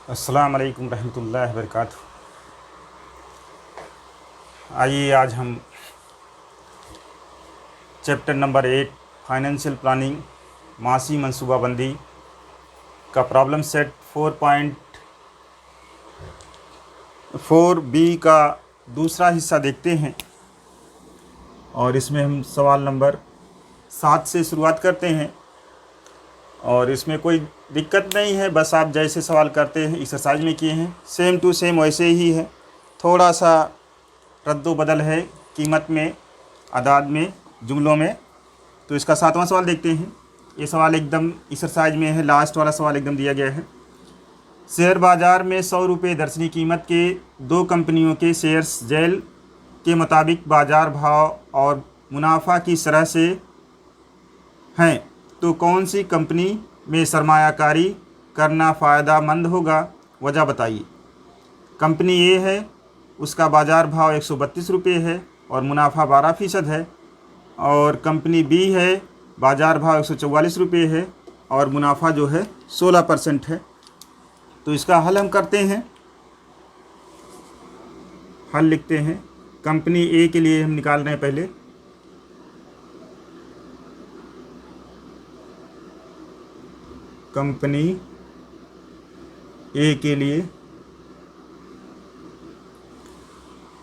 अस्सलाम वालेकुम रहमतुल्लाहि व बरकातुहू। आइए आज हम चैप्टर नंबर 8 फाइनेंशियल प्लानिंग मासी मनसूबाबंदी का प्रॉब्लम सेट 4.4 बी का दूसरा हिस्सा देखते हैं। और इसमें हम सवाल नंबर 7 से शुरुआत करते हैं। और इसमें कोई दिक्कत नहीं है, बस आप जैसे सवाल करते हैं एक्सरसाइज में किए हैं सेम टू सेम वैसे ही है। थोड़ा सा रद्दो बदल है कीमत में, अदाद में, जुमलों में। तो इसका 7वां सवाल देखते हैं। ये सवाल एकदम एक्सरसाइज में है, लास्ट वाला सवाल एकदम दिया गया है। शेयर बाज़ार में 100 रुपये दर्शनी कीमत के दो कंपनियों के शेयर्स जेल के मुताबिक बाज़ार भाव और मुनाफा की शरह से हैं, तो कौन सी कंपनी में सरमायाकारी करना फ़ायदेमंद होगा, वजह बताइए। कंपनी ए है, उसका बाज़ार भाव 132 रुपये है और मुनाफा 12% है। और कंपनी बी है, बाज़ार भाव 144 रुपये है और मुनाफा जो है 16% है। तो इसका हल हम करते हैं, हल लिखते हैं। कंपनी ए के लिए हम निकाल रहे हैं पहले। कंपनी ए के लिए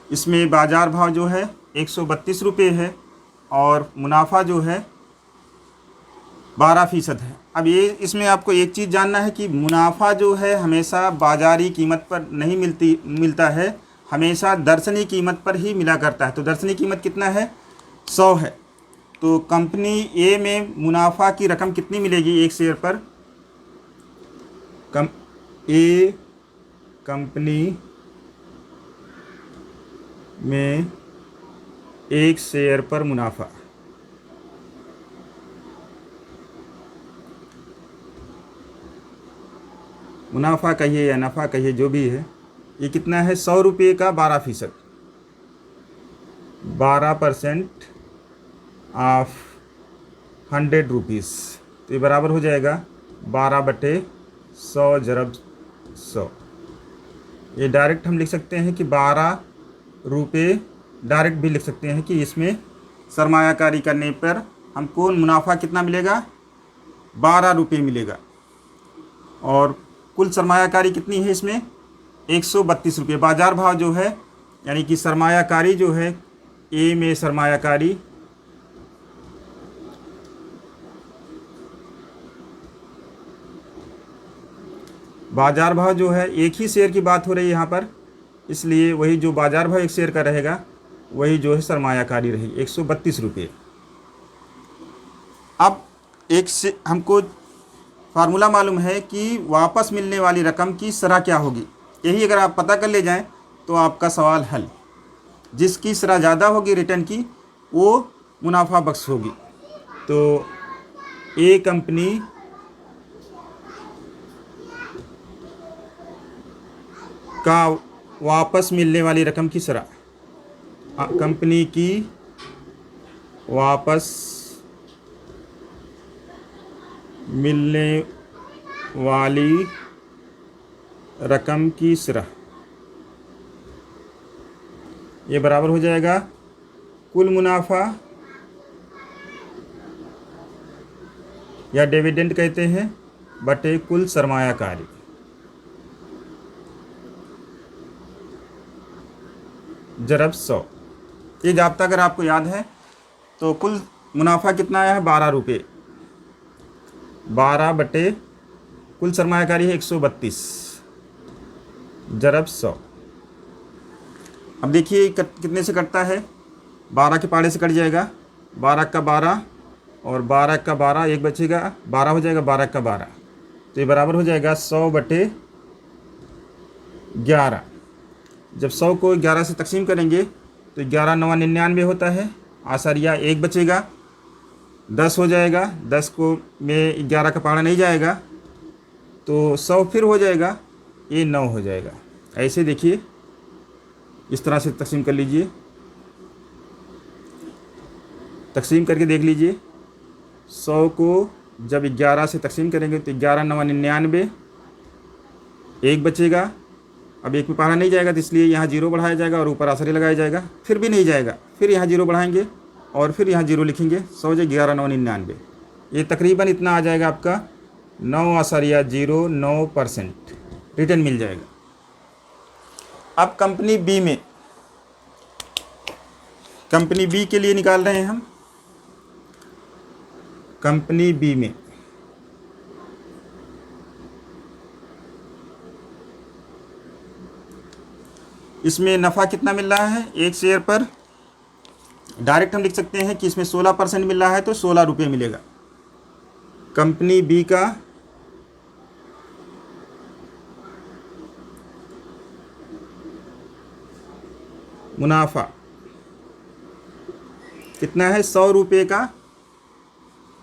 इसमें बाज़ार भाव जो है 132 रुपये है और मुनाफा जो है 12% है। अब ये इसमें आपको एक चीज़ जानना है कि मुनाफा जो है हमेशा बाज़ारी कीमत पर नहीं मिलता है, हमेशा दर्शनी कीमत पर ही मिला करता है। तो दर्शनी कीमत कितना है, 100 है। तो कंपनी ए में मुनाफा की रकम कितनी मिलेगी एक शेयर पर। कंपनी में एक शेयर पर मुनाफा कहिए या नफ़ा कहिए, जो भी है, ये कितना है, 100 रुपये का 12%, 12% ऑफ 100 रुपीज़। तो ये बराबर हो जाएगा 12/100 ज़रब 100। ये डायरेक्ट हम लिख सकते हैं कि 12 रुपये, डायरेक्ट भी लिख सकते हैं कि इसमें सरमायाकारी करने पर हमको मुनाफा कितना मिलेगा, 12 रुपये मिलेगा। और कुल सरमायाकारी कितनी है इसमें, 132 रुपये। बाज़ार भाव जो है यानी कि सरमायाकारी जो है ए में सरमायाकारी बाज़ार भाव जो है, एक ही शेयर की बात हो रही है यहाँ पर, इसलिए वही जो बाज़ार भाव एक शेयर का रहेगा वही जो है सरमायाकारी रहेगी, 132 रुपये। अब एक से हमको फार्मूला मालूम है कि वापस मिलने वाली रकम की शरह क्या होगी। यही अगर आप पता कर ले जाएं तो आपका सवाल हल। जिसकी शरह ज़्यादा होगी रिटर्न की, वो मुनाफा बख्श होगी। तो ए कंपनी का वापस मिलने वाली रकम की शरह, कंपनी की वापस मिलने वाली रकम की शरह, ये बराबर हो जाएगा कुल मुनाफा या डिविडेंड कहते हैं बटे कुल सरमायाकारी। ज़रब 100। ये जाब्ता अगर आपको याद है तो कुल मुनाफा कितना आया है, 12 रुपये। 12 बटे कुल सरमायाकारी है 132 ज़रब 100। अब देखिए कितने से कटता है, 12 के पाड़े से कट जाएगा, 12 का 12 और 12 का 12, एक बचेगा, 12 हो जाएगा, 12 का 12। तो ये बराबर हो जाएगा 100 बटे 11। जब 100 को 11 से तकसीम करेंगे तो 11 9 99 होता है, आसारिया एक बचेगा, 10 हो जाएगा, 10 को में 11 का पारा नहीं जाएगा तो 100 फिर हो जाएगा, ये 9 हो जाएगा। ऐसे देखिए इस तरह से तकसीम कर लीजिए, तकसीम करके देख लीजिए। 100 को जब 11 से तकसीम करेंगे तो 11 9 99, एक बचेगा। अब एक में पहाड़ा नहीं जाएगा तो इसलिए यहाँ जीरो बढ़ाया जाएगा और ऊपर आसरी लगाया जाएगा, फिर भी नहीं जाएगा, फिर यहाँ जीरो बढ़ाएंगे और फिर यहाँ जीरो लिखेंगे, 100 × 11 = 999। ये तकरीबन इतना आ जाएगा आपका 9.09% रिटर्न मिल जाएगा। अब कंपनी बी में, कंपनी बी के लिए निकाल रहे हैं हम। कंपनी बी में इसमें नफ़ा कितना मिल रहा है एक शेयर पर? डायरेक्ट हम लिख सकते हैं कि इसमें 16% मिल रहा है तो 16 रुपये मिलेगा। कंपनी बी का मुनाफा कितना है? 100 रुपये का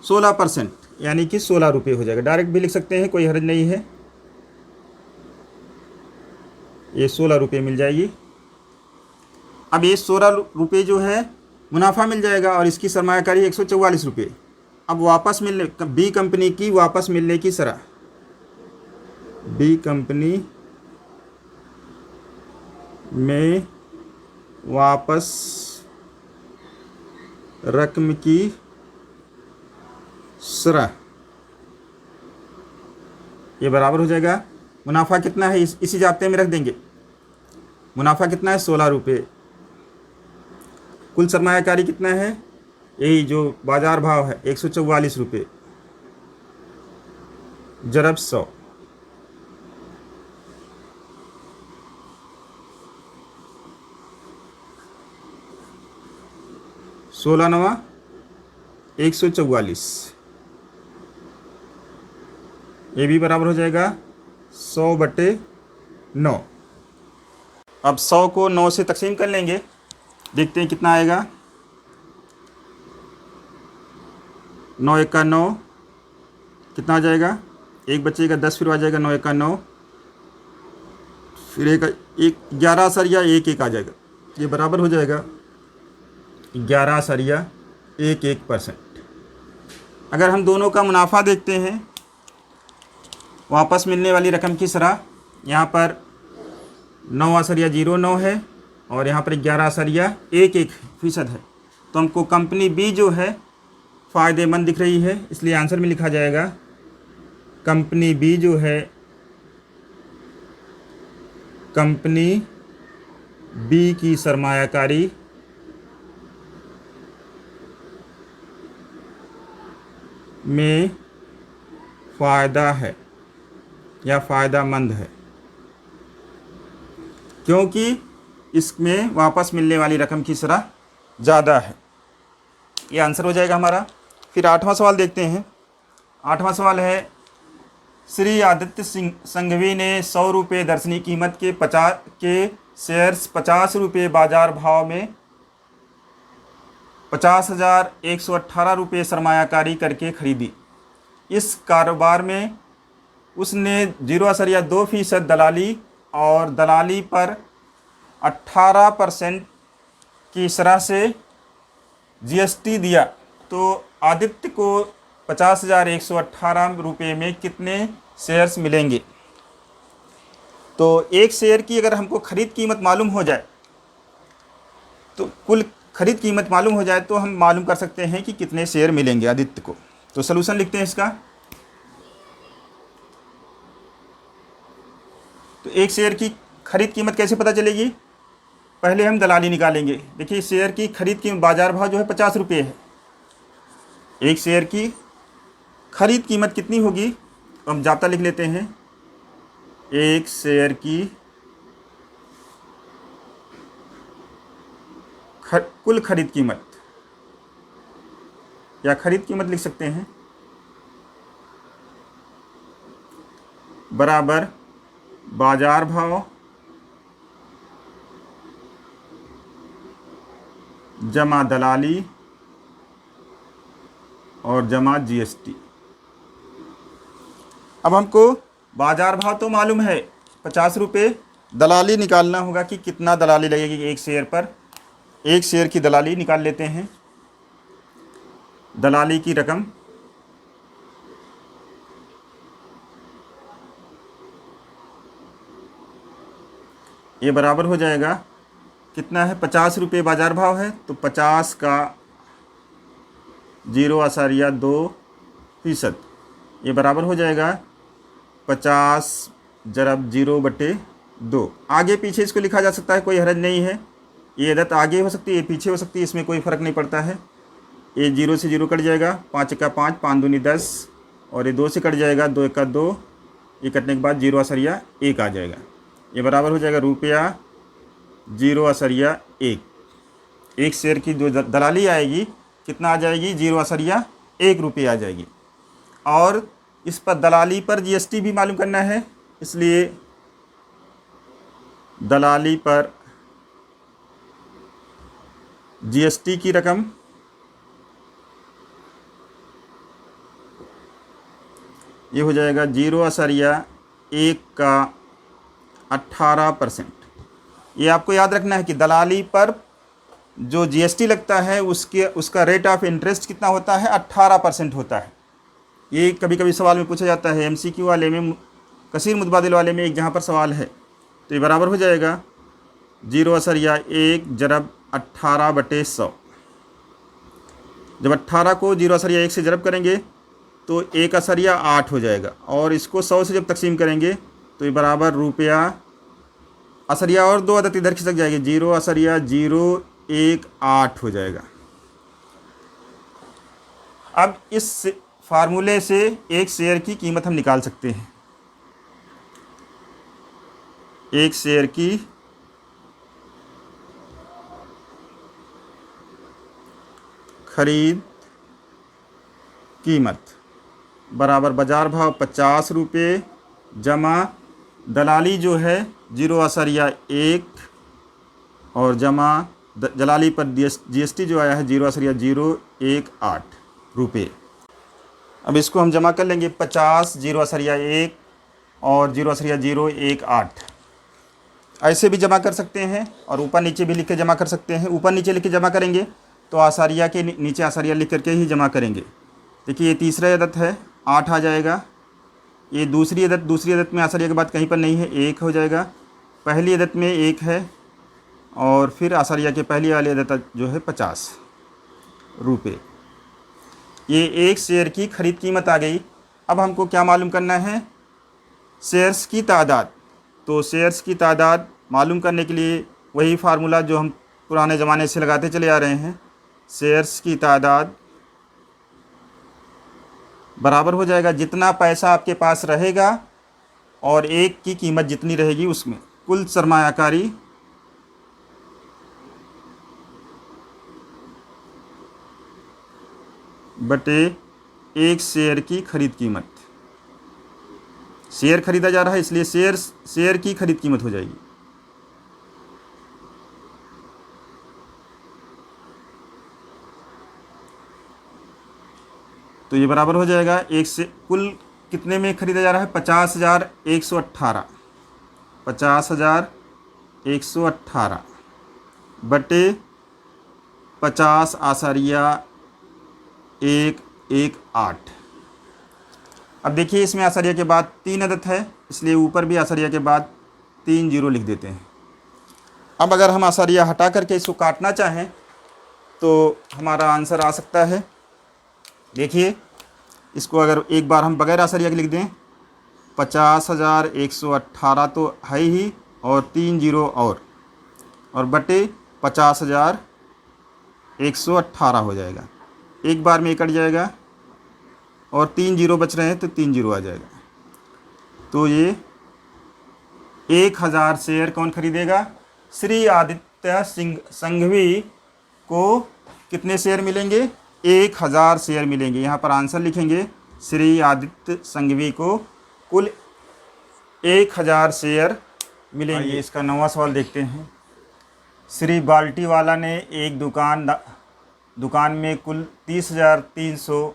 16%, यानी कि 16 रुपये हो जाएगा। डायरेक्ट भी लिख सकते हैं, कोई हर्ज नहीं है। ये 16 रुपये मिल जाएगी। अब ये 16 रुपये जो है मुनाफा मिल जाएगा और इसकी सरमायाकारी 144 रुपये। अब वापस मिलने, बी कंपनी की वापस मिलने की शरह, बी कंपनी में वापस रकम की शरह, ये बराबर हो जाएगा। मुनाफा कितना है इसी जाब्ते में रख देंगे। मुनाफा कितना है? 16 रुपये। कुल सरमायाकारी कितना है? यही जो बाज़ार भाव है 144 रुपये ज़रब 100। 16 × 9 = 144। ये भी बराबर हो जाएगा 100/9। अब 100 को 9 से तकसीम कर लेंगे, देखते हैं कितना आएगा। 9 × 1 = 9, कितना आ जाएगा? एक बचेगा 10, फिर आ जाएगा 9 × 1 = 9, फिर एक 11 सरिया 1 आ जाएगा। ये बराबर हो जाएगा 11.11%। अगर हम दोनों का मुनाफा देखते हैं, वापस मिलने वाली रकम की शरह, यहाँ पर 9.09 है और यहाँ पर 11.11% है, तो हमको कंपनी बी जो है फ़ायदेमंद दिख रही है, इसलिए आंसर में लिखा जाएगा कंपनी बी जो है, कंपनी बी की सरमायाकारी में फ़ायदा है या फ़ायदामंद है, क्योंकि इसमें वापस मिलने वाली रकम की शरह ज़्यादा है। ये आंसर हो जाएगा हमारा। फिर 8वां सवाल देखते हैं। 8वां सवाल है, श्री आदित्य संघवी ने 100 रुपये दर्शनी कीमत के शेयर्स 50 रुपये बाज़ार भाव में 50,118 रुपये सरमायाकारी करके खरीदी। इस कारोबार में उसने 0.2% दलाली और दलाली पर 18% की शरह से जीएसटी दिया, तो आदित्य को 50,118 रुपये में कितने शेयर्स मिलेंगे? तो एक शेयर की अगर हमको ख़रीद कीमत मालूम हो जाए, तो कुल ख़रीद कीमत मालूम हो जाए तो हम मालूम कर सकते हैं कि कितने शेयर मिलेंगे आदित्य को। तो सलूशन लिखते हैं इसका। तो एक शेयर की ख़रीद कीमत कैसे पता चलेगी? पहले हम दलाली निकालेंगे। देखिए, शेयर की ख़रीद कीमत बाज़ार भाव जो है 50 रुपये है। एक शेयर की ख़रीद कीमत कितनी होगी? हम जाब्ता लिख लेते हैं। एक शेयर की कुल ख़रीद कीमत या ख़रीद कीमत लिख सकते हैं, बराबर बाज़ार भाव जमा दलाली और जमा जीएसटी। अब हमको बाज़ार भाव तो मालूम है 50 रुपये, दलाली निकालना होगा कि कितना दलाली लगेगी एक शेयर पर। एक शेयर की दलाली निकाल लेते हैं। दलाली की रकम ये बराबर हो जाएगा कितना है, 50 रुपये बाज़ार भाव है, तो 50 का 0.2%, ये बराबर हो जाएगा 50 × 0/2। आगे पीछे इसको लिखा जा सकता है, कोई हरज नहीं है। ये अदद आगे हो सकती है, ये पीछे हो सकती है, इसमें कोई फ़र्क नहीं पड़ता है। ये 0 से 0 कट जाएगा, 5 का 5, 5 दूनी 10, और ये 2 से कट जाएगा, 2 का 2, ये कटने के बाद 0.1 आ जाएगा। ये बराबर हो जाएगा ₹0.1। एक शेयर की जो दलाली आएगी कितना आ जाएगी, 0.1 रुपये आ जाएगी। और इस पर दलाली पर जीएसटी भी मालूम करना है, इसलिए दलाली पर जीएसटी की रकम ये हो जाएगा 0.1 का 18%। ये आपको याद रखना है कि दलाली पर जो जीएसटी लगता है उसका रेट ऑफ इंटरेस्ट कितना होता है, 18% होता है। ये कभी कभी सवाल में पूछा जाता है, एमसीक्यू वाले में, कसीर मुतबादिल वाले में एक जहाँ पर सवाल है। तो ये बराबर हो जाएगा 0.1 × 18/100। जब 18 को 0.1 से ज़रब करेंगे तो 1.8 हो जाएगा, और इसको 100 से जब तकसीम करेंगे तो ये बराबर ₹, और 2 अदद इधर खिसक जाएगी, 0.018 हो जाएगा। अब इस फार्मूले से एक शेयर की कीमत हम निकाल सकते हैं। एक शेयर की खरीद कीमत बराबर बाज़ार भाव 50 रुपये जमा दलाली जो है 0.1 और जमा दलाली पर जीएसटी जो आया है 0.018 रुपये। अब इसको हम जमा कर लेंगे, 50 0.1 और 0.018 ऐसे भी जमा कर सकते हैं, और ऊपर नीचे भी लिख के जमा कर सकते हैं। ऊपर नीचे लिख के जमा करेंगे तो आसारिया के नीचे आसारिया लिख करके ही जमा करेंगे। देखिए ये तीसरा अदद है, 8 आ जाएगा। ये दूसरी अदद में आसारिया के बाद कहीं पर नहीं है, 1 हो जाएगा। पहली अदद में 1 है, और फिर आसारिया के पहली वाली अदद जो है 50 रुपये। ये एक शेयर की ख़रीद कीमत आ गई। अब हमको क्या मालूम करना है, शेयर्स की तादाद। तो शेयर्स की तादाद मालूम करने के लिए वही फार्मूला जो हम पुराने ज़माने से लगाते चले आ रहे हैं, शेयर्स की तादाद बराबर हो जाएगा जितना पैसा आपके पास रहेगा और एक की कीमत जितनी रहेगी उसमें कुल सरमायाकारी बटे एक शेयर की खरीद कीमत। शेयर खरीदा जा रहा है इसलिए शेयर की खरीद कीमत हो जाएगी। तो ये बराबर हो जाएगा एक से कुल कितने में खरीदा जा रहा है, 50,118 50,118 बटे 50.118। अब देखिए इसमें आसारिया के बाद 3 अदद है, इसलिए ऊपर भी आसारिया के बाद 3 जीरो लिख देते हैं। अब अगर हम आसारिया हटा करके इसको काटना चाहें तो हमारा आंसर आ सकता है। देखिए इसको अगर एक बार हम बगैर आसारिया के लिख दें, 50,118 तो है ही, और 3 जीरो और बटे 50,118 हो जाएगा। एक बार में कट जाएगा और 3 जीरो बच रहे हैं तो 3 जीरो आ जाएगा। तो ये 1000 शेयर कौन खरीदेगा, श्री आदित्य सिंह संघवी को कितने शेयर मिलेंगे, 1000 शेयर मिलेंगे। यहाँ पर आंसर लिखेंगे, श्री आदित्य संघवी को कुल 1000 शेयर मिलेंगे। ये इसका 9वां सवाल देखते हैं। श्री बाल्टी वाला ने एक दुकान में कुल 30,300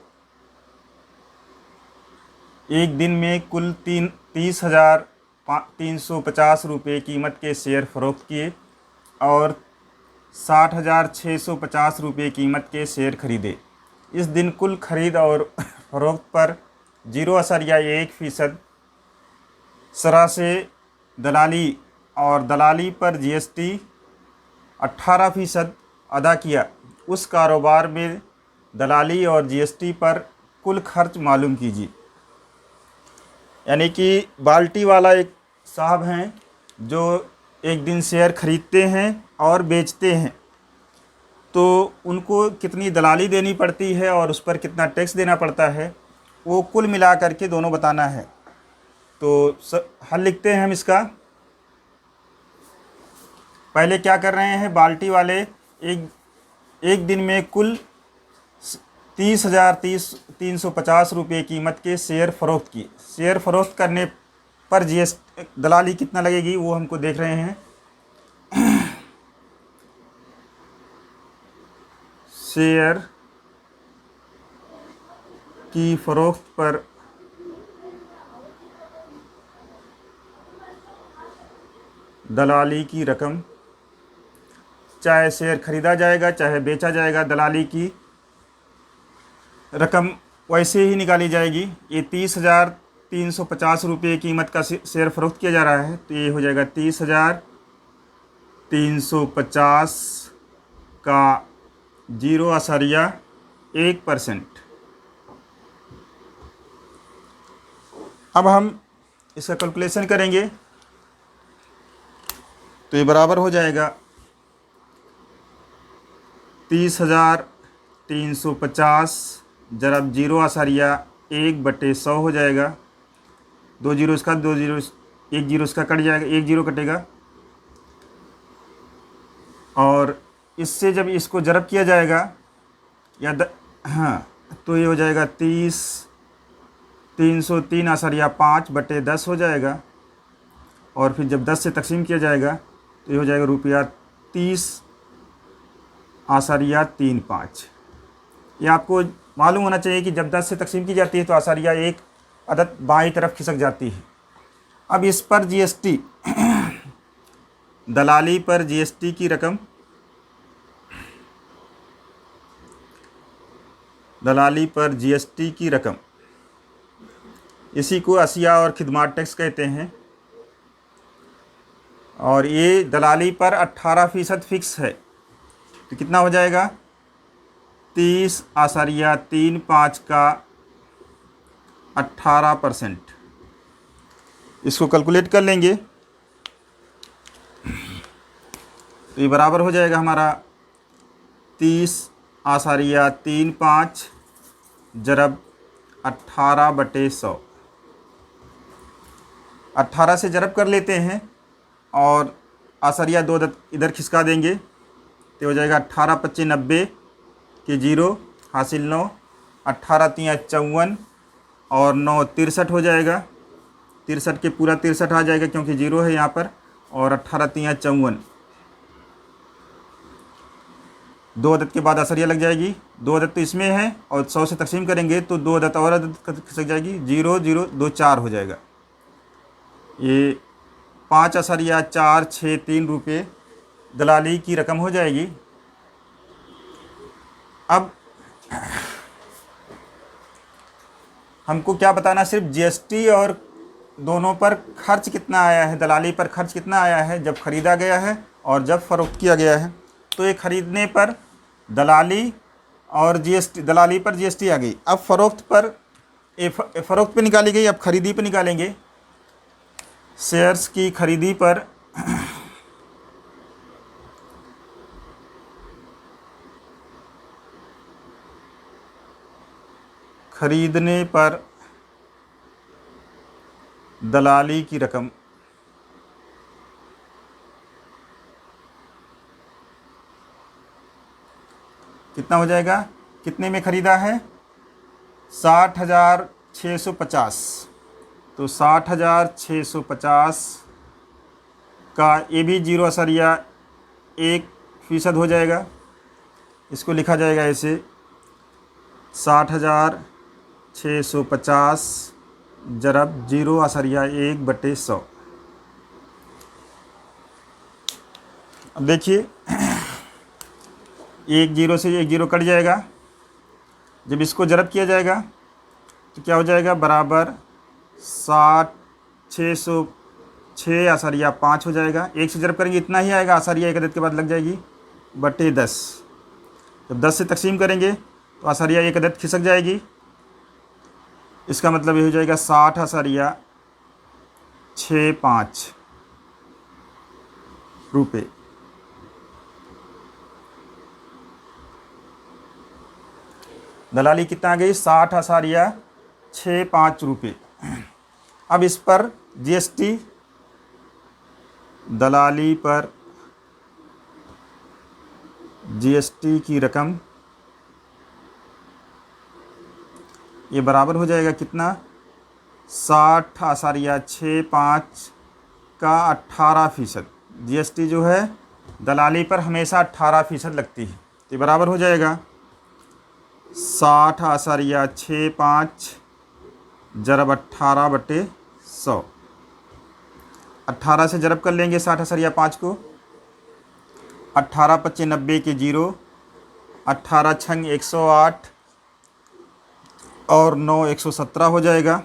एक दिन में कुल 30,350 रुपये कीमत के शेयर फ़रोख्त किए और 60,650 रुपये कीमत के शेयर खरीदे। इस दिन कुल खरीद और फ़रोख्त पर 0.1% सरा से दलाली और दलाली पर GST 18% अदा किया, उस कारोबार में दलाली और GST पर कुल खर्च मालूम कीजिए। यानी कि बाल्टी वाला एक साहब हैं जो एक दिन शेयर खरीदते हैं और बेचते हैं, तो उनको कितनी दलाली देनी पड़ती है और उस पर कितना टैक्स देना पड़ता है, वो कुल मिला करके दोनों बताना है। तो हल लिखते हैं हम इसका। पहले क्या कर रहे हैं, बाल्टी वाले एक दिन में कुल 30,350 रुपये कीमत के शेयर फ़रोख्त किए। शेयर फ़रोख्त करने पर दलाली कितना लगेगी वो हमको देख रहे हैं। शेयर की फ़रोख्त पर दलाली की रकम, चाहे शेयर खरीदा जाएगा चाहे बेचा जाएगा, दलाली की रकम वैसे ही निकाली जाएगी। ये 30,350 रुपये कीमत का शेयर फ़रोख्त किया जा रहा है, तो ये हो जाएगा 30,350 का 0.1%। अब हम इसका कैलकुलेशन करेंगे तो ये बराबर हो जाएगा 30,350 जरब 0.1/100 हो जाएगा। 2 जीरो इसका, 2 जीरो, 1 जीरो इसका कट जाएगा, 1 जीरो कटेगा। और इससे जब इसको जरब किया जाएगा तो ये हो जाएगा 303.5/10 हो जाएगा। और फिर जब 10 से तकसीम किया जाएगा तो ये हो जाएगा ₹30.35। ये आपको मालूम होना चाहिए कि जब 10 से तकसीम की जाती है तो आसारिया एक अदद बाईं तरफ खिसक जाती है। अब इस पर GST, दलाली पर GST की रकम, दलाली पर GST की रकम, इसी को अशिया और खिदमात टैक्स कहते हैं। और ये दलाली पर 18% फिक्स है, तो कितना हो जाएगा 30.35 का 18%। इसको कैलकुलेट कर लेंगे तो ये बराबर हो जाएगा हमारा 30.35 जरब 18/100। 18 से जरब कर लेते हैं और आसरिया 2 इधर खिसका देंगे तो हो जाएगा 18×25 = 90 के 0 हासिल 9, 18×3 = 54 और 9 63 हो जाएगा। 63 के पूरा 63 आ जाएगा क्योंकि 0 है यहाँ पर। और 18×3 = 54, 2 अदद के बाद असरिया लग जाएगी। 2 अदद तो इसमें है और 100 से तकसीम करेंगे तो 2 अदद और अदद खिसक जाएगी, 0 0 2 4 हो जाएगा। ये 5.463 रुपये दलाली की रकम हो जाएगी। अब हमको क्या बताना, सिर्फ GST और दोनों पर खर्च कितना आया है, दलाली पर खर्च कितना आया है जब ख़रीदा गया है और जब फ़रोख्त किया गया है। तो ये ख़रीदने पर दलाली और GST, दलाली पर GST आ गई। अब फ़रोख्त पर फ़रोख्त पे निकाली गई, अब ख़रीदी पे निकालेंगे। शेयर्स की ख़रीदी पर ख़रीदने पर दलाली की रकम, कितना हो जाएगा, कितने में ख़रीदा है 60,650। तो 60,650 का ये भी 0.1% हो जाएगा। इसको लिखा जाएगा ऐसे 60,650 जरब 0.1/100। अब देखिए 1 0 से 1 0 कट जाएगा। जब इसको जरब किया जाएगा तो क्या हो जाएगा, बराबर 60,650 6/5 हो जाएगा। 1 से जरब करेंगे इतना ही आएगा, आसारिया एक अदद के बाद लग जाएगी बटे 10। जब 10 से तकसीम करेंगे तो आसारिया एक अदद खिसक जाएगी। इसका मतलब ये हो जाएगा 60/65 रुपये। दलाली कितना आ गई? 60/65 रुपये। अब इस पर जीएसटी, दलाली पर जीएसटी की रकम ये बराबर हो जाएगा कितना? 60/65 का 18%। जीएसटी जो है दलाली पर हमेशा 18% लगती है, तो ये बराबर हो जाएगा 60/65 जरब 18/100। 18 से जरब कर लेंगे 60/5 को। 18 पच्चे 90 के 0, 18 छंग 108 और 9 117 हो जाएगा।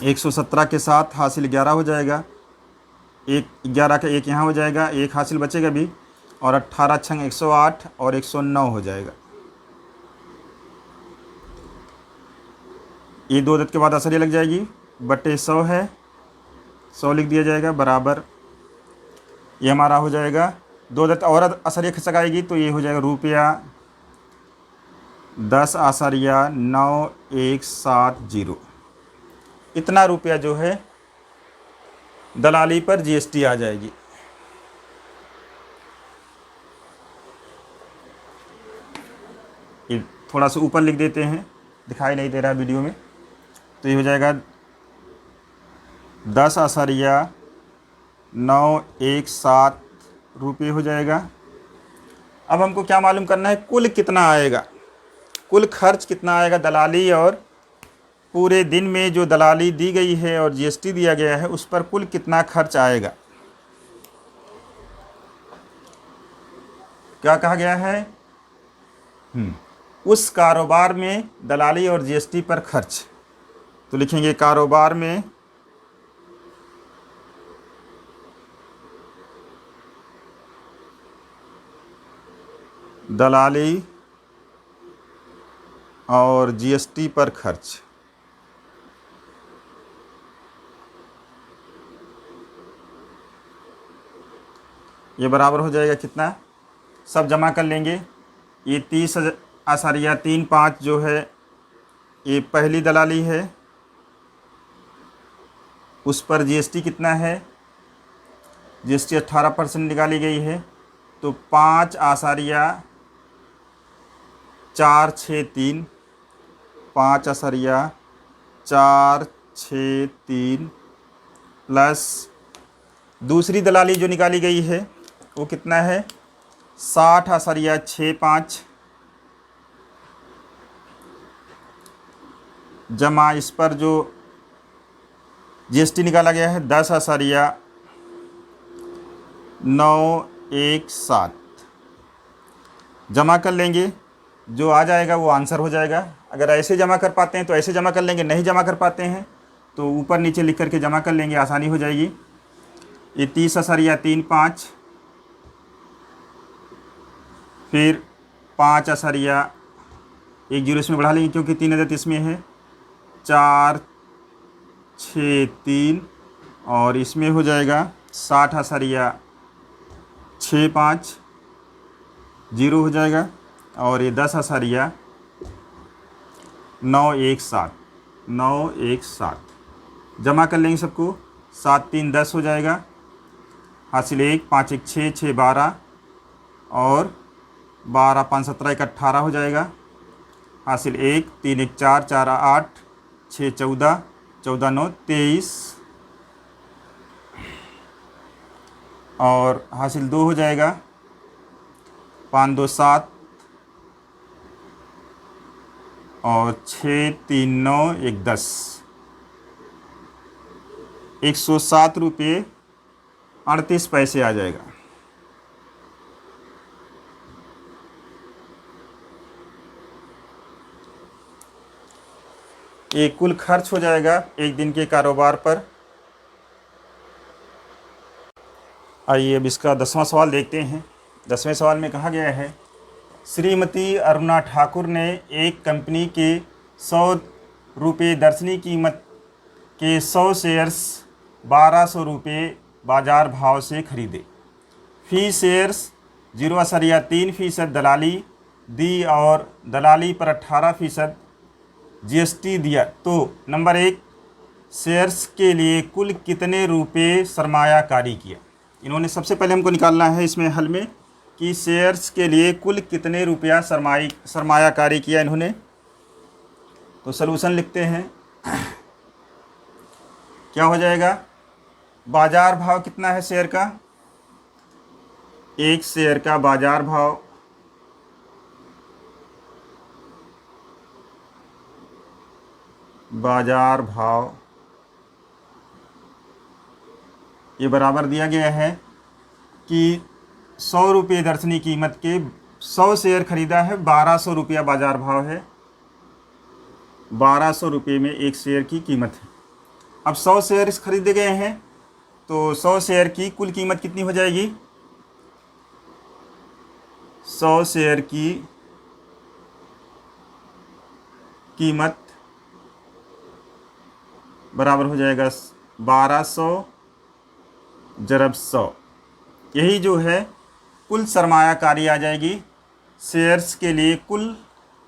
117 के साथ हासिल 11 हो जाएगा। 11 का 1 यहाँ हो जाएगा, 1 हासिल बचेगा भी, और 18 छंग 108 और 109 हो जाएगा। ये 2 अदद के बाद असरिया लग जाएगी, बटे 100 है, 100 लिख दिया जाएगा बराबर। ये हमारा हो जाएगा 2 अदद और असरिया खिसक आएगी, तो ये हो जाएगा ₹10.9170। इतना रुपया जो है दलाली पर जीएसटी आ जाएगी। ये थोड़ा सा ऊपर लिख देते हैं, दिखाई नहीं दे रहा है वीडियो में। तो ये हो जाएगा 10.917 रुपये हो जाएगा। अब हमको क्या मालूम करना है? कुल कितना आएगा, कुल खर्च कितना आएगा दलाली, और पूरे दिन में जो दलाली दी गई है और जीएसटी दिया गया है उस पर कुल कितना खर्च आएगा। क्या कहा गया है? उस कारोबार में दलाली और जीएसटी पर खर्च। तो लिखेंगे कारोबार में दलाली और जीएसटी पर खर्च। ये बराबर हो जाएगा कितना? सब जमा कर लेंगे। ये 30.35 जो है ये पहली दलाली है, उस पर जीएसटी कितना है? जीएसटी 18% निकाली गई है, तो 5.463 5.463 प्लस दूसरी दलाली जो निकाली गई है वो कितना है? 60.65 जमा इस पर जो जीएसटी निकाला गया है 10.917 जमा कर लेंगे। जो आ जाएगा वो आंसर हो जाएगा। अगर ऐसे जमा कर पाते हैं तो ऐसे जमा कर लेंगे, नहीं जमा कर पाते हैं तो ऊपर नीचे लिख करके जमा कर लेंगे, आसानी हो जाएगी। ये 30.35 फिर 5.1 जीरो इसमें बढ़ा लेंगे क्योंकि 3 अदद इसमें है, 463 और इसमें हो जाएगा 60.65 जीरो हो जाएगा, और ये 10.917 जमा कर लेंगे सबको। 7 3 10 हो जाएगा, हासिल 1 5 1 6 6 12 और 12 5 17 1 18 हो जाएगा, हासिल 1 3 1 4 4 8 6 14 14 9 23 और हासिल 2 हो जाएगा, 5 2 7 और 6 3 9 1 10 107 रुपये 38 पैसे आ जाएगा। ये कुल खर्च हो जाएगा एक दिन के कारोबार पर आइए अब इसका 10वां सवाल देखते हैं। 10वें सवाल में कहा गया है, श्रीमती अरुणा ठाकुर ने एक कंपनी के 100 रुपये दर्शनी कीमत के 100 शेयर्स 1200 रुपये बाज़ार भाव से खरीदे। फी शेयर्स 0.3% दलाली दी और दलाली पर 18% जीएसटी दिया। तो नंबर 1, शेयर्स के लिए कुल कितने रुपये सरमायाकारी किया। इन्होंने सबसे पहले हमको निकालना है इसमें हल में कि शेयर्स के लिए कुल कितने रुपया सरमायाकारी किया इन्होंने। तो सलूशन लिखते हैं। क्या हो जाएगा, बाज़ार भाव कितना है शेयर का, एक शेयर का बाज़ार भाव ये बराबर दिया गया है कि 100 रुपये दर्शनी कीमत के 100 शेयर खरीदा है, 1200 रुपया बाज़ार भाव है, 1200 रुपये में एक शेयर की कीमत है। अब 100 शेयर खरीदे गए हैं तो 100 शेयर की कुल कीमत कितनी हो जाएगी, 100 शेयर की कीमत बराबर हो जाएगा 1200 × 100। यही जो है कुल सरमायाकारी आ जाएगी। शेयर्स के लिए कुल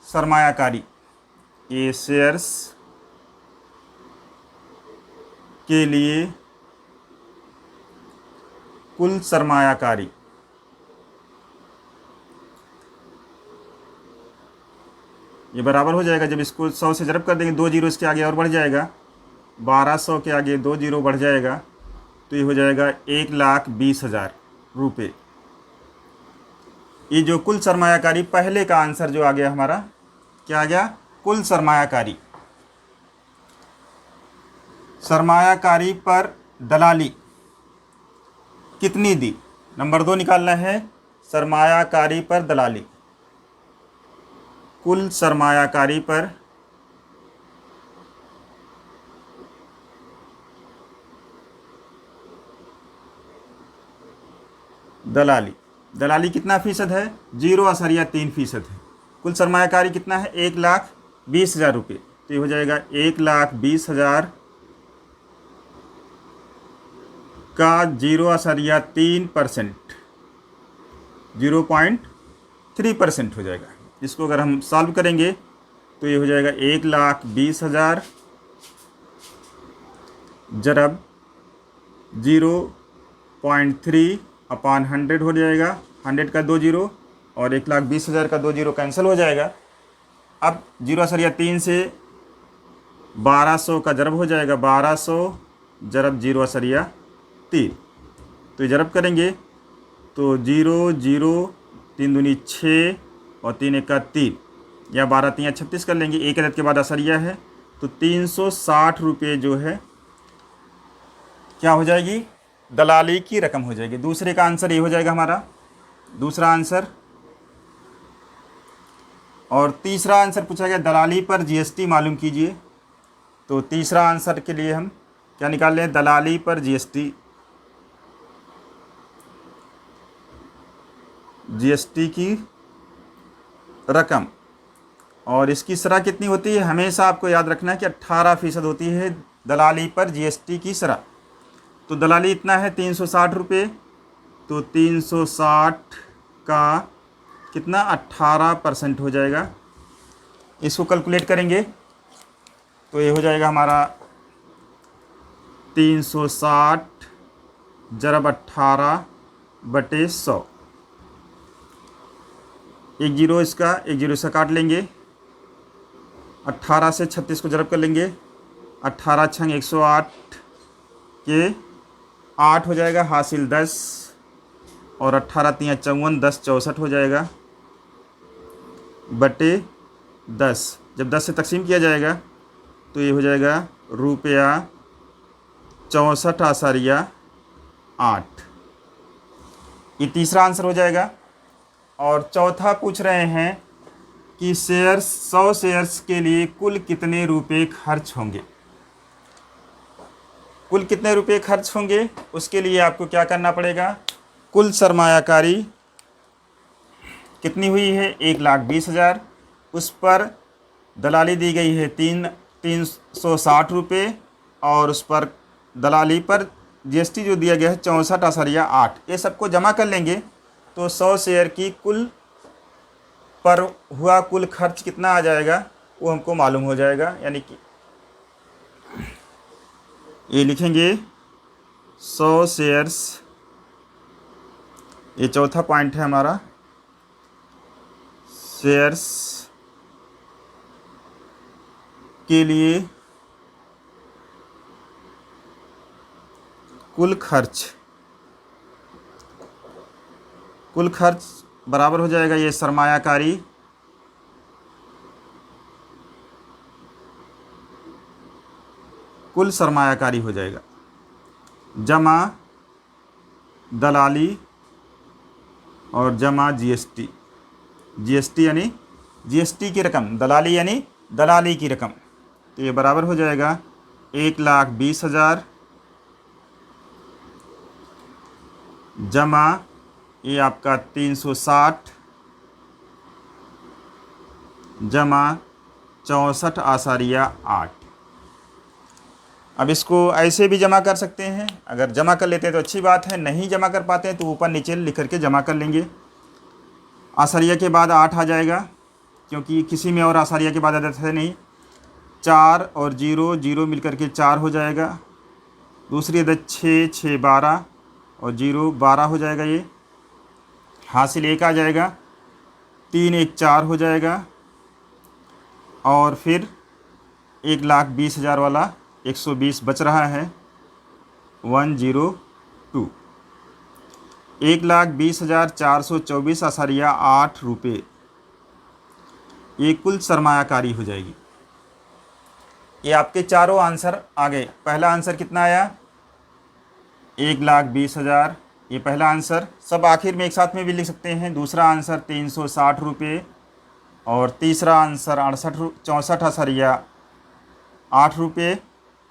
सरमायाकारी, ये शेयर्स के लिए कुल सरमायाकारी ये बराबर हो जाएगा, जब इसको 100 से ज़रब कर देंगे, 2 जीरो इसके आगे और बढ़ जाएगा, 1200 के आगे 2 जीरो बढ़ जाएगा, तो ये हो जाएगा 1,20,000 रुपये। ये जो कुल सरमायाकारी, पहले का आंसर जो आ गया हमारा, क्या आ गया, कुल सरमायाकारी। सरमायाकारी पर दलाली कितनी दी, नंबर 2 निकालना है। सरमायाकारी पर दलाली, कुल सरमायाकारी पर दलाली कितना फ़ीसद है, 0.3% है। कुल सरमायाकारी कितना है, 1,20,000 रुपये। तो ये हो जाएगा 1,20,000 का 0.3%, 0.3% हो जाएगा। इसको अगर हम सॉल्व करेंगे तो ये हो जाएगा 1,20,000 × 0.3/100 हो जाएगा। 100 का 2 जीरो और 1,20,000 का 2 जीरो कैंसिल हो जाएगा। अब 0.3 से 1200 का ज़रब हो जाएगा, 1200 × 0.3। तो ज़रब करेंगे तो 0 0 3 दूनी 6 और 3 1 का 3, या 12 3 36 कर लेंगे। एक अदद के बाद असरिया है, तो 360 रुपये जो है क्या हो जाएगी, दलाली की रकम हो जाएगी। दूसरे का आंसर ये हो जाएगा हमारा, दूसरा आंसर। और तीसरा आंसर पूछा गया, दलाली पर जीएसटी मालूम कीजिए। तो तीसरा आंसर के लिए हम क्या निकाल लें, दलाली पर जीएसटी की रकम। और इसकी शरह कितनी होती है, हमेशा आपको याद रखना है कि 18% होती है दलाली पर जीएसटी की शरह। तो दलाली इतना है 360 रुपये, तो 360 का कितना, 18% हो जाएगा। इसको कैलकुलेट करेंगे तो ये हो जाएगा हमारा 360 × 18/100। एक जीरो इसका, एक जीरो इसका काट लेंगे। 18 से 36 को ज़रब कर लेंगे, 18 × 108 के 8 हो जाएगा, हासिल 10 और 18 × 3 = 54, 10 64 हो जाएगा बटे 10। जब 10 से तकसीम किया जाएगा तो ये हो जाएगा ₹64.8। ये तीसरा आंसर हो जाएगा। और चौथा पूछ रहे हैं कि 100 शेयर्स के लिए कुल कितने रुपए खर्च होंगे। कुल कितने रुपए खर्च होंगे, उसके लिए आपको क्या करना पड़ेगा, कुल सरमायाकारी कितनी हुई है, 1,20,000। उस पर दलाली दी गई है 360 रुपये, और उस पर दलाली पर जीएसटी जो दिया गया है 64.8। ये सबको जमा कर लेंगे तो 100 शेयर की कुल पर हुआ कुल खर्च कितना आ जाएगा वो हमको मालूम हो जाएगा। यानी कि ये लिखेंगे 100 शेयर्स, ये चौथा पॉइंट है हमारा, शेयर्स के लिए कुल खर्च बराबर हो जाएगा ये सरमायाकारी कुल सरमायाकारी हो जाएगा जमा दलाली और जमा जीएसटी। जीएसटी यानी जीएसटी की रकम, दलाली यानी दलाली की रकम। तो ये बराबर हो जाएगा 1,20,000 जमा ये आपका 360 जमा 64.8। अब इसको ऐसे भी जमा कर सकते हैं, अगर जमा कर लेते हैं तो अच्छी बात है, नहीं जमा कर पाते हैं तो ऊपर नीचे लिख करके जमा कर लेंगे। आसारिया के बाद 8 आ जाएगा, क्योंकि किसी में और आसारिया के बाद आदत है नहीं। 4 और 0 0 मिलकर के 4 हो जाएगा। दूसरी अदद 6 6 12 और 0 12 हो जाएगा। ये हासिल 1 आ जाएगा। 3 1 4 हो जाएगा। और फिर 1,20,000 वाला 120 बच रहा है 102। 1,20,424.8 रुपये ये कुल सरमायाकारी हो जाएगी। ये आपके चारों आंसर आ गए। पहला आंसर कितना आया, 1,20,000, ये पहला आंसर। सब आखिर में एक साथ में भी लिख सकते हैं। दूसरा आंसर 360 रुपये, और तीसरा आंसर 64.8 रुपये,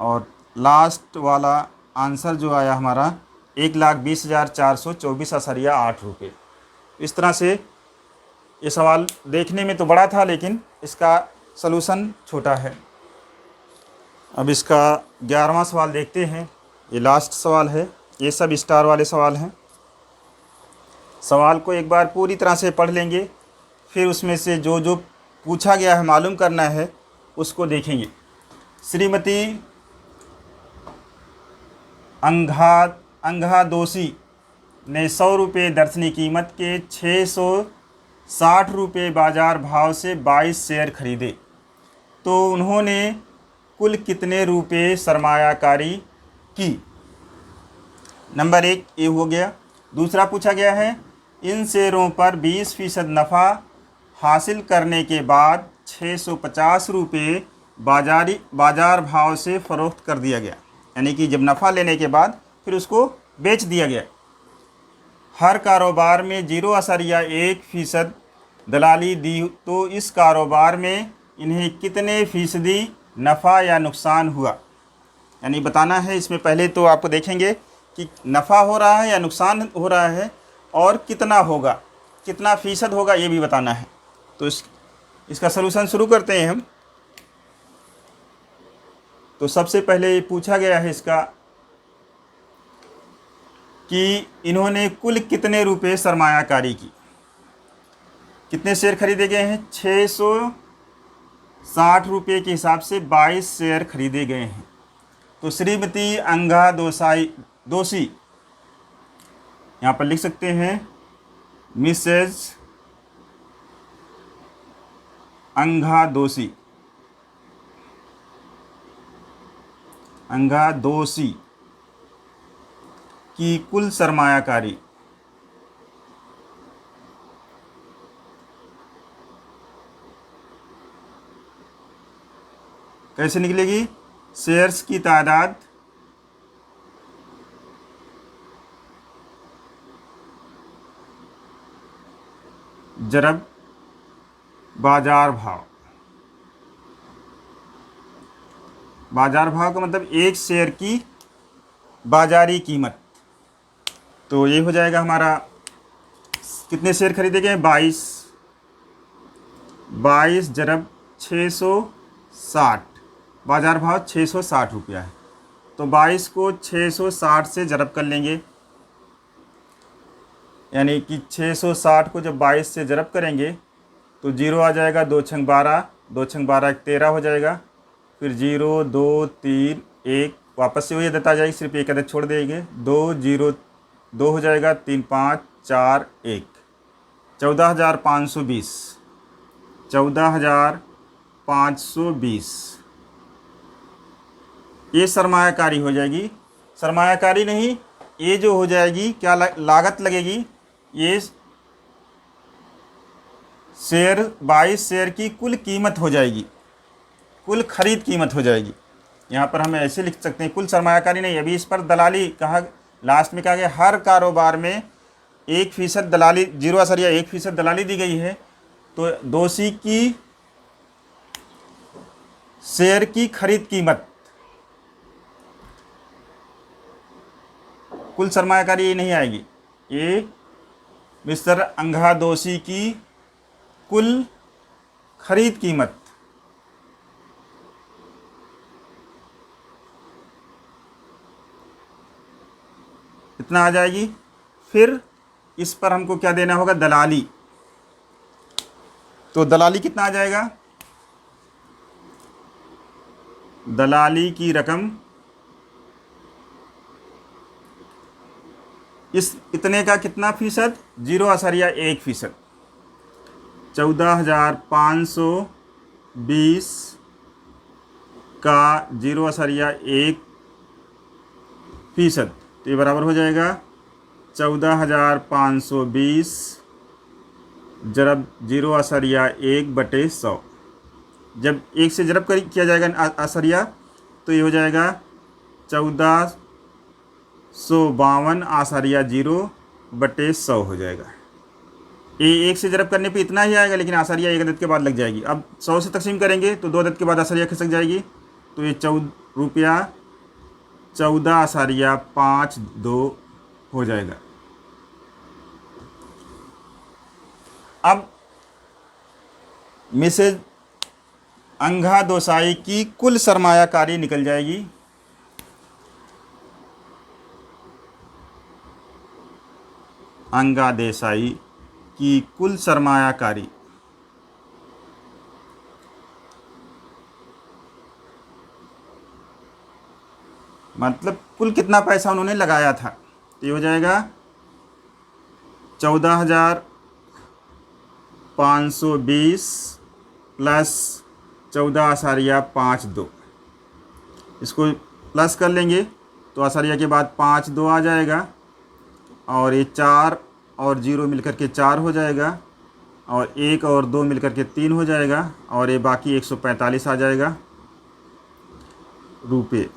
और लास्ट वाला आंसर जो आया हमारा 1,20,424.8 रुपये। इस तरह से ये सवाल देखने में तो बड़ा था, लेकिन इसका सलूशन छोटा है। अब इसका 11वां सवाल देखते हैं। ये लास्ट सवाल है, ये सब स्टार वाले सवाल हैं। सवाल को एक बार पूरी तरह से पढ़ लेंगे, फिर उसमें से जो जो पूछा गया है मालूम करना है उसको देखेंगे। श्रीमती अंघा दोषी ने 100 रुपये दर्शनी कीमत के 660 रुपये बाज़ार भाव से 22 शेयर खरीदे, तो उन्होंने कुल कितने रुपये सरमायाकारी की। नंबर 1 ये हो गया। दूसरा पूछा गया है, इन शेयरों पर 20% नफ़ा हासिल करने के बाद 650 रुपये बाज़ार भाव से फ़रोख्त कर दिया गया। यानी कि जब नफ़ा लेने के बाद फिर उसको बेच दिया गया। हर कारोबार में 0.1% दलाली दी, तो इस कारोबार में इन्हें कितने फीसदी नफ़ा या नुकसान हुआ, यानी बताना है। इसमें पहले तो आपको देखेंगे कि नफ़ा हो रहा है या नुकसान हो रहा है, और कितना होगा, कितना फ़ीसद होगा, ये भी बताना है। तो इसका सलूशन शुरू करते हैं हम। तो सबसे पहले पूछा गया है इसका कि इन्होंने कुल कितने रुपए सरमायाकारी की, कितने शेयर खरीदे गए हैं। 660 रुपये के हिसाब से 22 शेयर खरीदे गए हैं। तो श्रीमती अंघा दोषी, यहाँ पर लिख सकते हैं मिसेज अंघा दोषी की कुल सरमायाकारी कैसे निकलेगी। शेयर्स की तादाद जरब बाजार भाव का मतलब एक शेयर की बाजारी कीमत। तो ये हो जाएगा हमारा, कितने शेयर खरीदे गए? 22। 22 जरब 660, बाज़ार भाव 660 रुपया है। तो 22 को 660 से जरब कर लेंगे, यानी कि 660 को जब 22 से जरब करेंगे तो 0 आ जाएगा, 2 छंग 12, 2 छंग 12 13 हो जाएगा। फिर 0 2 3 1, वापस से वही अदद आ जाएगी, सिर्फ एक अदद छोड़ देंगे, 2 0 2 हो जाएगा, 3 5 4 1, 14,520, 14,520 ये सरमायाकारी हो जाएगी। सरमायाकारी नहीं, ये जो हो जाएगी क्या लागत लगेगी, ये शेयर 22 शेयर की कुल कीमत हो जाएगी, कुल खरीद कीमत हो जाएगी। यहाँ पर हम ऐसे लिख सकते हैं, कुल सरमायाकारी नहीं। अभी इस पर दलाली कहा, लास्ट में कहा गया हर कारोबार में 1% दलाली, 0.1% दलाली दी गई है। तो दोषी की शेयर की खरीद कीमत, कुल सरमायाकारी ये नहीं आएगी, ये मिस्टर अंघा दोषी की कुल खरीद कीमत, इतना आ जाएगी। फिर इस पर हमको क्या देना होगा? दलाली। तो दलाली कितना आ जाएगा? दलाली की रकम इस इतने का कितना फीसद? 0.1%, 14,520 का 0.1%, तो ये बराबर हो जाएगा 14,520 जरब 0.1/100। जब 1 से जरब किया जाएगा आसरिया तो ये हो जाएगा 1452.0/100 हो जाएगा। ये 1 से जरब करने पे इतना ही आएगा, लेकिन आसरिया एक अदद के बाद लग जाएगी। अब 100 से तकसीम करेंगे तो 2 अदद के बाद आसरिया खिसक जाएगी, तो ये रुपया 14.52 हो जाएगा। अब मिसेज अंघा दोसाई की कुल सरमायाकारी निकल जाएगी। अंघा देसाई की कुल सरमायाकारी, मतलब कुल कितना पैसा उन्होंने लगाया था, तो ये हो जाएगा 14,520 प्लस 14.52, इसको प्लस कर लेंगे तो आसारिया के बाद 52 आ जाएगा, और ये 4 और 0 मिलकर के 4 हो जाएगा, और 1 और 2 मिलकर के 3 हो जाएगा, और ये बाकी 145 आ जाएगा रुपये।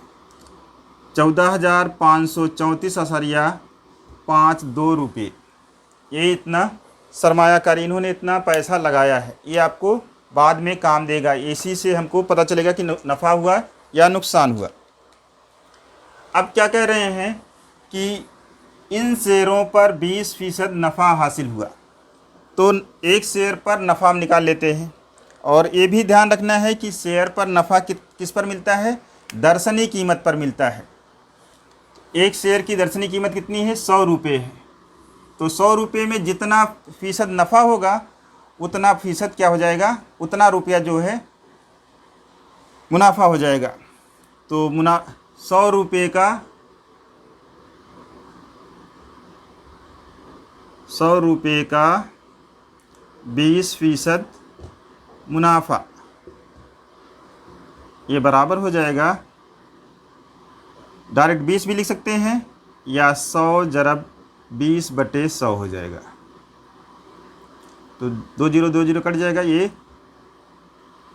14,534.52 रुपये, ये इतना सरमायाकारी, इन्होंने इतना पैसा लगाया है। ये आपको बाद में काम देगा, इसी से हमको पता चलेगा कि नफ़ा हुआ या नुकसान हुआ। अब क्या कह रहे हैं कि इन शेयरों पर 20% नफ़ा हासिल हुआ, तो एक शेयर पर नफ़ा हम निकाल लेते हैं। और ये भी ध्यान रखना है कि शेयर पर नफ़ा किस पर मिलता है? दर्शनी कीमत पर मिलता है। एक शेयर की दर्शनी कीमत कितनी है? 100 रुपये है। तो 100 रुपये में जितना फीसद नफ़ा होगा उतना फीसद क्या हो जाएगा? उतना रुपया जो है मुनाफा हो जाएगा। तो 100 रुपये का 100 रुपये का 20% मुनाफा, ये बराबर हो जाएगा, डायरेक्ट 20 भी लिख सकते हैं, या 100 जरब 20/100 हो जाएगा। तो 2 0 कट जाएगा, ये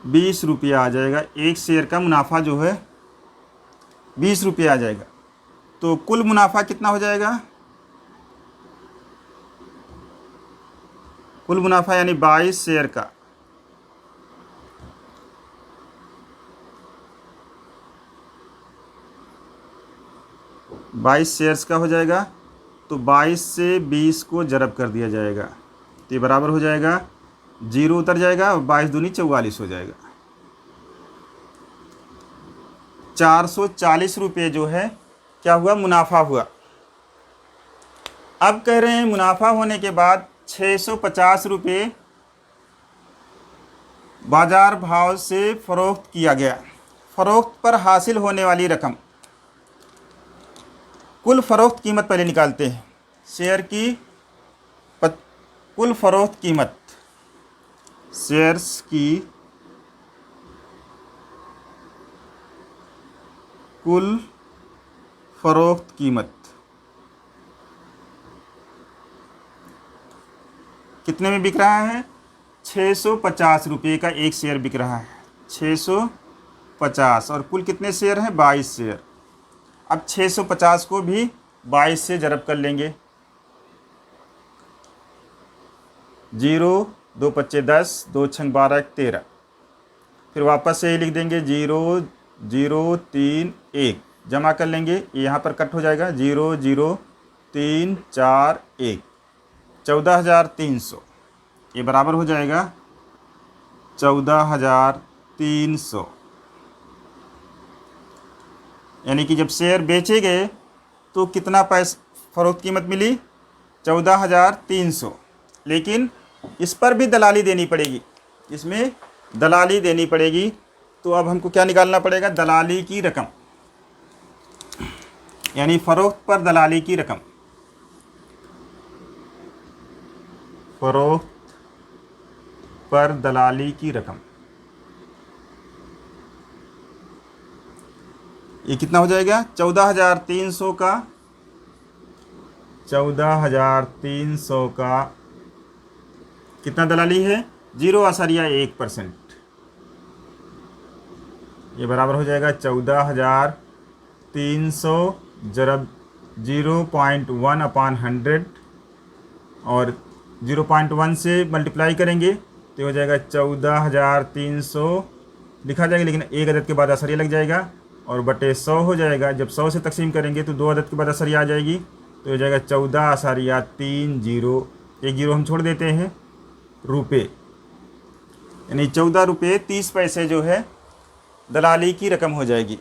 20 रुपया आ जाएगा। एक शेयर का मुनाफा जो है 20 रुपया आ जाएगा। तो कुल मुनाफा कितना हो जाएगा? कुल मुनाफा यानी 22 शेयर का 22 शेयर्स का हो जाएगा तो 22 से 20 को जरब कर दिया जाएगा, तो ये बराबर हो जाएगा, 0 उतर जाएगा और 22 दूनी 44 हो जाएगा। 440 रुपये जो है क्या हुआ, मुनाफा हुआ। अब कह रहे हैं मुनाफा होने के बाद 650 रुपये बाजार भाव से फ़रोख्त किया गया। फ़रोख्त पर हासिल होने वाली रकम, कुल फ़रोख्त कीमत पहले निकालते हैं। शेयर की कुल फ़रोख्त कीमत, शेयर्स की कुल फ़रोख्त कीमत कितने में बिक रहा है, 650 रुपये का एक शेयर बिक रहा है, 650, और कुल कितने शेयर हैं, 22 शेयर। अब 650 को भी 22 से जरब कर लेंगे, 0 2 पच्चे 10, 2 छंग 12 13, फिर वापस से ही लिख देंगे 0 0 3 1, जमा कर लेंगे, यहाँ पर कट हो जाएगा, 0 0 3 4 1, 14,300, ये बराबर हो जाएगा 14,300। यानी कि जब शेयर बेचे गए तो कितना पैसा फ़रोख्त कीमत मिली, 14,300। लेकिन इस पर भी दलाली देनी पड़ेगी, इसमें दलाली देनी पड़ेगी। तो अब हमको क्या निकालना पड़ेगा, दलाली की रकम, यानी फ़रोख्त पर दलाली की रकम, फ़रोख्त पर दलाली की रकम, ये कितना हो जाएगा, 14,300 का 14,300 का कितना दलाली है, 0.1%, ये बराबर हो जाएगा 14,300 जरब 0.1/100, और 0.1 से मल्टीप्लाई करेंगे तो हो जाएगा 14,300 लिखा जाएगा, लेकिन एक अदद के बाद असरिया लग जाएगा और बटे 100 हो जाएगा। जब 100 से तकसीम करेंगे तो 2 अदद के बाद असरिया आ जाएगी, तो हो जाएगा 14.30, एक जीरो हम छोड़ देते हैं, रुपये, यानी 14 रुपये 30 पैसे जो है दलाली की रकम हो जाएगी।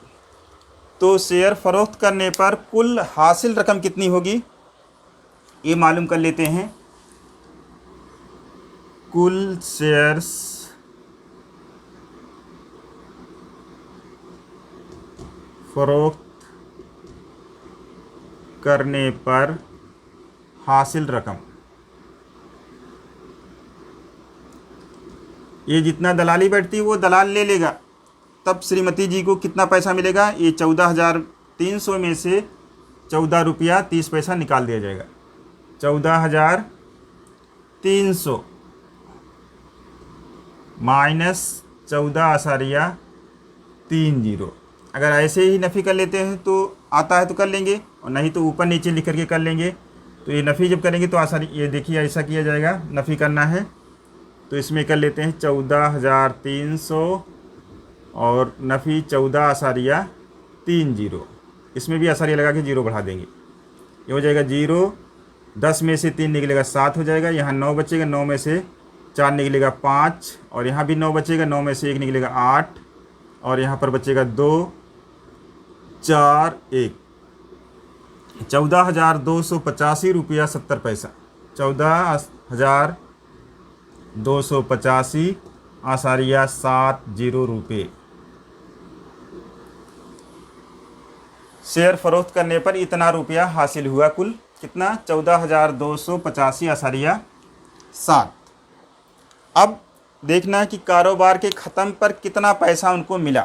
तो शेयर फ़रोख्त करने पर कुल हासिल रकम कितनी होगी, ये मालूम कर लेते हैं। कुल शेयर्स फ़रोख्त करने पर हासिल रकम, ये जितना दलाली बैठती है वो दलाल ले लेगा, तब श्रीमती जी को कितना पैसा मिलेगा, ये 14,300 में से 14 रुपया 30 पैसा निकाल दिया जाएगा। 14,300 माइनस 14.30, अगर ऐसे ही नफ़ी कर लेते हैं तो आता है तो कर लेंगे, और नहीं तो ऊपर नीचे लिख करके कर लेंगे। तो ये नफ़ी जब करेंगे तो आसानी, ये देखिए ऐसा किया जाएगा, नफ़ी करना है तो इसमें कर लेते हैं 14,300 और नफ़ी 14.30, इसमें भी आसानी लगा के 0 बढ़ा देंगे, ये हो जाएगा 0, 10 में से 3 निकलेगा 7 हो जाएगा, यहाँ 9 बचेगा, 9 में से 4 निकलेगा 5, और यहाँ भी 9 बचेगा, 9 में से 1 निकलेगा 8, और यहाँ पर बचेगा 2 4 1, 14,285 रुपया 70 पैसा, 14,285.70 रुपये। शेयर फ़रोख्त करने पर इतना रुपया हासिल हुआ, कुल कितना, 14,285.7। अब देखना है कि कारोबार के ख़त्म पर कितना पैसा उनको मिला।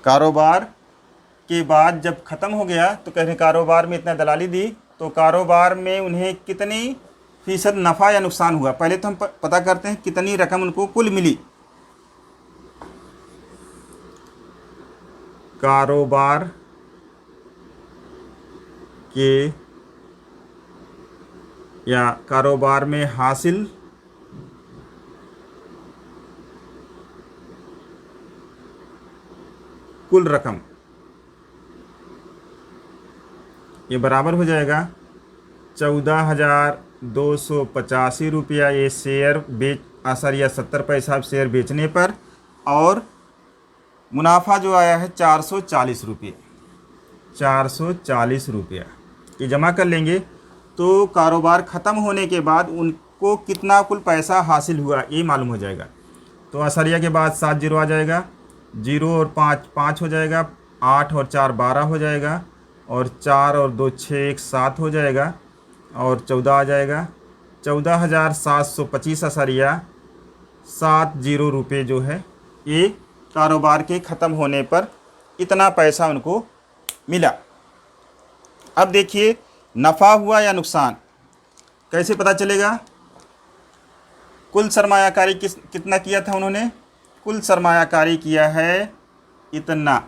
कारोबार के बाद जब ख़त्म हो गया तो कह रहे कारोबार में इतना दलाली दी, तो कारोबार में उन्हें कितनी फ़ीसद नफ़ा या नुकसान हुआ, पहले तो हम पता करते हैं कितनी रकम उनको कुल मिली। कारोबार के या कारोबार में हासिल कुल रकम, ये बराबर हो जाएगा 14,285 रुपया ये शेयर बेच आसारिया 70 पैसा शेयर बेचने पर, और मुनाफा जो आया है 440 रुपये, 440 रुपया ये जमा कर लेंगे। तो कारोबार ख़त्म होने के बाद उनको कितना कुल पैसा हासिल हुआ ये मालूम हो जाएगा। तो आसारिया के बाद 7 जीरो आ जाएगा, 0 और 5 5 हो जाएगा, 8 और 4 12 हो जाएगा, और 4 और 2 6 1 7 हो जाएगा, और 14 आ जाएगा। 14,725 आसारिया 70 रुपये जो है ये कारोबार के ख़त्म होने पर इतना पैसा उनको मिला। अब देखिए नफ़ा हुआ या नुकसान कैसे पता चलेगा। कुल सरमायाकारी कितना किया था उन्होंने, कुल सरमायाकारी किया है इतना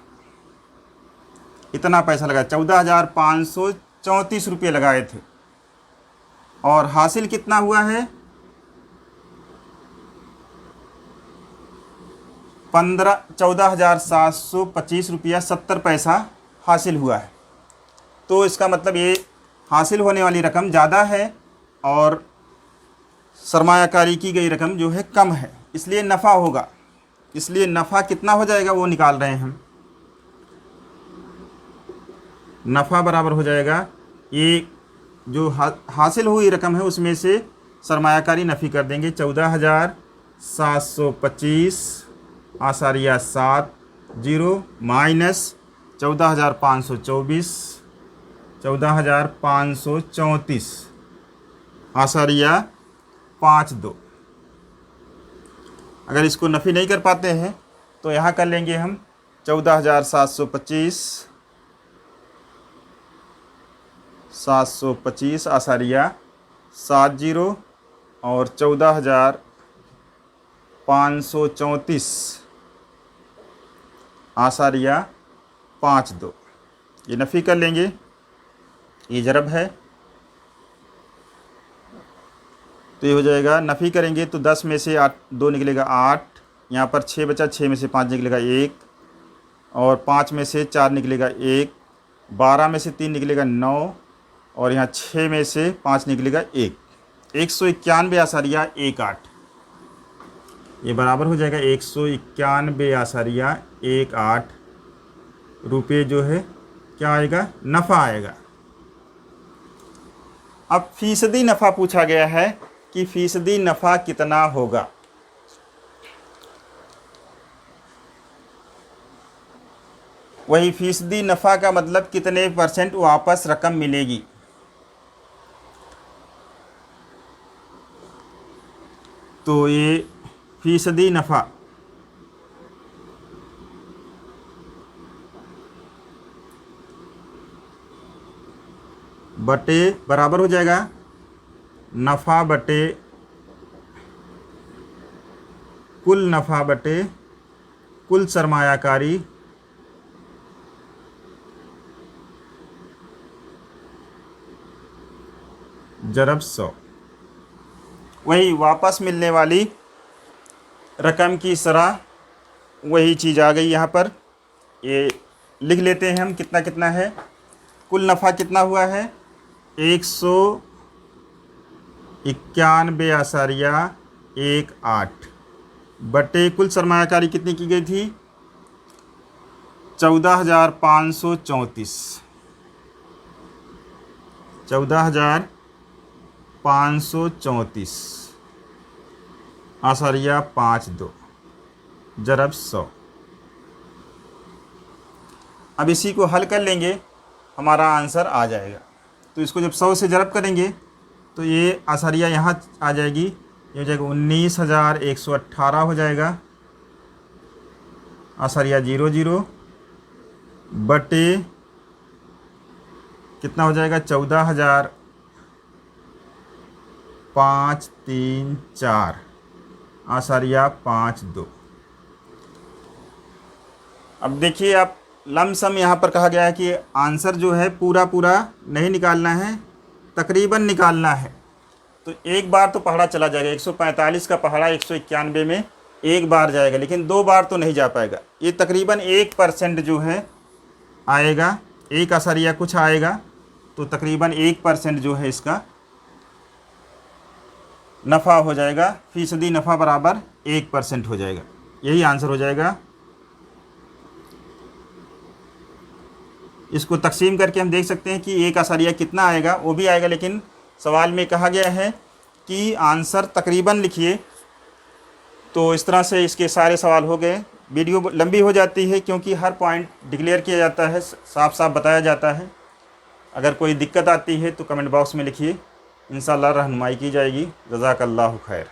पैसा लगा, 14,534 रुपये लगाए थे, और हासिल कितना हुआ है 14,725 रुपया 70 पैसा हासिल हुआ है। तो इसका मतलब ये हासिल होने वाली रकम ज़्यादा है और सरमायाकारी की गई रकम जो है कम है, इसलिए नफ़ा होगा। इसलिए नफ़ा कितना हो जाएगा वो निकाल रहे हैं हम। नफ़ा बराबर हो जाएगा ये जो हासिल हुई रकम है उसमें से सरमायाकारी नफ़ी कर देंगे, 14,725 आसारिया 7 जीरो माइनस 14,524, 14,534 आसारिया 5 2। अगर इसको नफ़ी नहीं कर पाते हैं तो यहाँ कर लेंगे हम 14,725 आसारिया 7 जीरो और 14,534 आसारिया 5 2। ये नफ़ी कर लेंगे, ये ज़रब है तो ये हो जाएगा। नफ़ी करेंगे तो 10 में से 8 2 निकलेगा 8, यहाँ पर 6 बचा, 6 में से 5 निकलेगा 1, और 5 में से 4 निकलेगा 1, 12 में से 3 निकलेगा 9, और यहाँ 6 में से 5 निकलेगा 1, 191 आसारिया 18। ये बराबर हो जाएगा 191 आसारिया 18 रुपये जो है क्या आएगा, नफ़ा आएगा। अब फ़ीसदी नफ़ा पूछा गया है कि फ़ीसदी नफ़ा कितना होगा। वही फ़ीसदी नफ़ा का मतलब कितने % वापस रकम मिलेगी। तो ये फ़ीसदी नफ़ा बटे बराबर हो जाएगा नफ़ा बटे कुल नफ़ा बटे कुल सरमायाकारी ज़रब 100। वही वापस मिलने वाली रकम की तरह वही चीज़ आ गई यहाँ पर। ये लिख लेते हैं हम कितना कितना है। कुल नफ़ा कितना हुआ है 191 आसारिया 18 बटे कुल सरमायाकारी कितनी की गई थी 14,534, 14,534 आसारिया 5 2 ज़रब 100। अब इसी को हल कर लेंगे, हमारा आंसर आ जाएगा। तो इसको जब 100 से ज़रब करेंगे तो ये आसारिया यहाँ आ जाएगी, ये हो जाएगा 19,118 हो जाएगा आसारिया 0 0 बटे कितना हो जाएगा 14,534 आसारिया 5 2। अब देखिए आप लमसम यहाँ पर कहा गया है कि आंसर जो है पूरा पूरा नहीं निकालना है, तकरीबन निकालना है। तो एक बार तो पहाड़ा चला जाएगा, 145 का पहाड़ा 191 में एक बार जाएगा, लेकिन 2 बार तो नहीं जा पाएगा। ये तकरीबन 1% जो है आएगा, एक आसारिया कुछ आएगा। तो तकरीबन 1% जो है इसका नफ़ा हो जाएगा, फ़ीसदी नफ़ा बराबर 1% हो जाएगा। यही आंसर हो जाएगा। इसको तकसीम करके हम देख सकते हैं कि 1 कितना आएगा, वो भी आएगा, लेकिन सवाल में कहा गया है कि आंसर तकरीबन लिखिए। तो इस तरह से इसके सारे सवाल हो गए। वीडियो लंबी हो जाती है क्योंकि हर पॉइंट डिक्लेयर किया जाता है, साफ साफ बताया जाता है। अगर कोई दिक्कत आती है तो कमेंट बॉक्स में लिखिए, इंशाअल्लाह रहनुमाई की जाएगी। जज़ाकल्लाहु खैर।